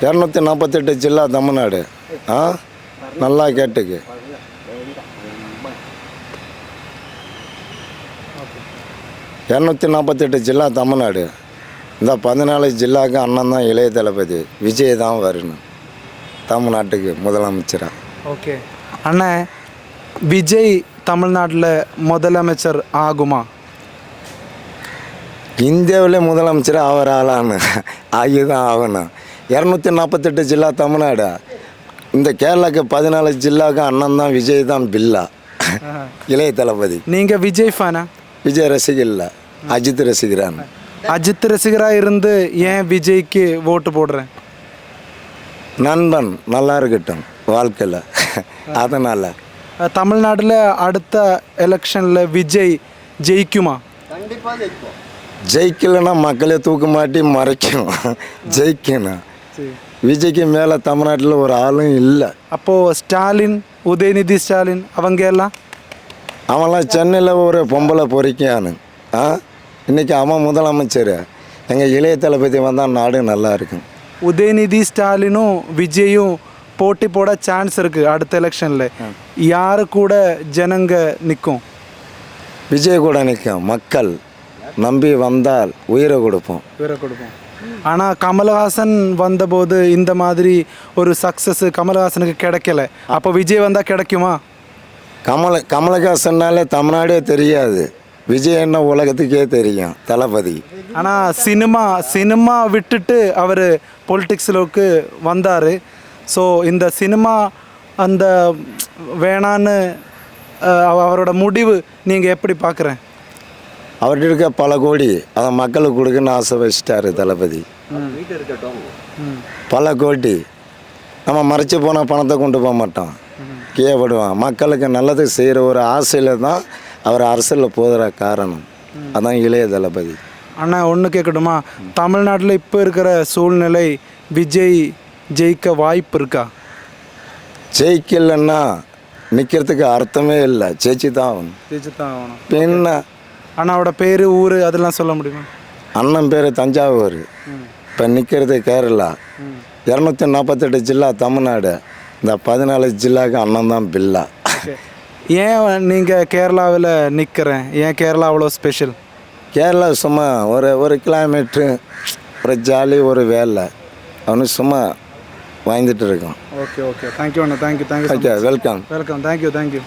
248 ஜில்லா தமிழ்நாடு. நல்லா கேட்டுக்கு. 248 ஜில்லா தமிழ்நாடு. இந்த 14 ஜில்லாவுக்கு அண்ணன் தான் இளைய தளபதி விஜய் தான் வரணும் தமிழ்நாட்டுக்கு முதலமைச்சராக. ஓகே அண்ணா, விஜய் தமிழ்நாட்டில் முதலமைச்சர் ஆகுமா? இந்தியாவிலே முதலமைச்சர் அவர் ஆளான்னு ஆகிதான் ஆகணும். 248 ஜில்லா தமிழ்நாடு. இந்த கேரளாவுக்கு 14 ஜில்லாவுக்கு அண்ணன் தான் விஜய் தான் பில்லா இளைய தளபதி. நீங்கள் விஜய் ஃபேனா? விஜய் ரசிகர் இல்லை, அஜித் ரசிகரான். அஜித் ரசிகராக இருந்து ஏன் விஜய்க்கு ஓட்டு போடுறேன்? நண்பன் நல்லா இருக்கட்டும் வாழ்க்கையில், அதனால். தமிழ்நாட்டில் அடுத்த எலெக்ஷனில் விஜய் ஜெயிக்குமா? கண்டிப்பாக ஜெயிக்கும். ஜெயிக்கலைன்னா மக்களே தூக்க மாட்டி மறைக்கும். ஜெயிக்கணும். விஜய்க்கு மேலே தமிழ்நாட்டில் ஒரு ஆளும் இல்லை. அப்போது ஸ்டாலின், உதயநிதி ஸ்டாலின் அவங்க எல்லாம் அவன்லாம் சென்னையில் ஒரு பொம்பளை பொறிக்கானு. இன்றைக்கி அவன் முதலமைச்சர். எங்கள் இளைய தளபதி வந்தால் நாடு நல்லா இருக்கும். உதயநிதி ஸ்டாலினும் விஜயும் போட்டி போட சான்ஸ் இருக்குது அடுத்த எலெக்ஷனில். யாரு கூட ஜனங்க நிற்கும்? விஜய் கூட நிற்கும். மக்கள் நம்பி வந்தால் உயிரை கொடுப்போம். ஆனால் கமல்ஹாசன் வந்தபோது இந்த மாதிரி ஒரு சக்ஸஸ் கமல்ஹாசனுக்கு கிடைக்கல. அப்போ விஜய் வந்தால் கிடைக்குமா? கமலஹாசன்னாலே தமிழ்நாடே தெரியாது. விஜய் என்ன உலகத்துக்கே தெரியும் தளபதி. ஆனால் சினிமா விட்டுட்டு அவர் பொலிட்டிக்ஸுக்கு வந்தார். ஸோ இந்த சினிமா அந்த வேணான்னு அவரோட முடிவு நீங்கள் எப்படி பார்க்குறேன்? அவர்கிட்ட இருக்க பல கோடி அதை மக்களுக்கு கொடுக்குன்னு ஆசை வச்சிட்டாரு தளபதி. பல கோடி நம்ம மறைச்சி போனால் பணத்தை கொண்டு போக மாட்டோம், கீழப்படுவான். மக்களுக்கு நல்லது செய்கிற ஒரு ஆசையில் தான் அவர் அரசியலில் போகிற காரணம். அதான் இளைய தளபதி. அண்ணா ஒன்று கேட்கட்டுமா? தமிழ்நாட்டில் இப்போ இருக்கிற சூழ்நிலை விஜய் ஜெயிக்க வாய்ப்பு இருக்கா? ஜெயிக்கலைன்னா நிற்கிறதுக்கு அர்த்தமே இல்லை. ஜெயிச்சு தான் ஆகணும். பின்ன அண்ணாவோட பேர், ஊர் அதெல்லாம் சொல்ல முடியுமா? அண்ணன் பேர் தஞ்சாவூர். இப்போ நிற்கிறது கேரளா. 248 ஜில்லா தமிழ்நாடு. இந்த 14 ஜில்லாவுக்கு அண்ணன் தான் பில்லா. ஏன் நீங்கள் கேரளாவில் நிற்கிறேன்? ஏன் கேரளா அவ்வளோ ஸ்பெஷல்? கேரளா சும்மா ஒரு கிலோமீட்ரு, ஒரு ஜாலி, ஒரு வேலை அவனு சும்மா வாங்கிட்டு இருக்கோம். ஓகே தேங்க்யூ அண்ணா. தேங்க்யூ. Okay, welcome. தேங்க்யூ.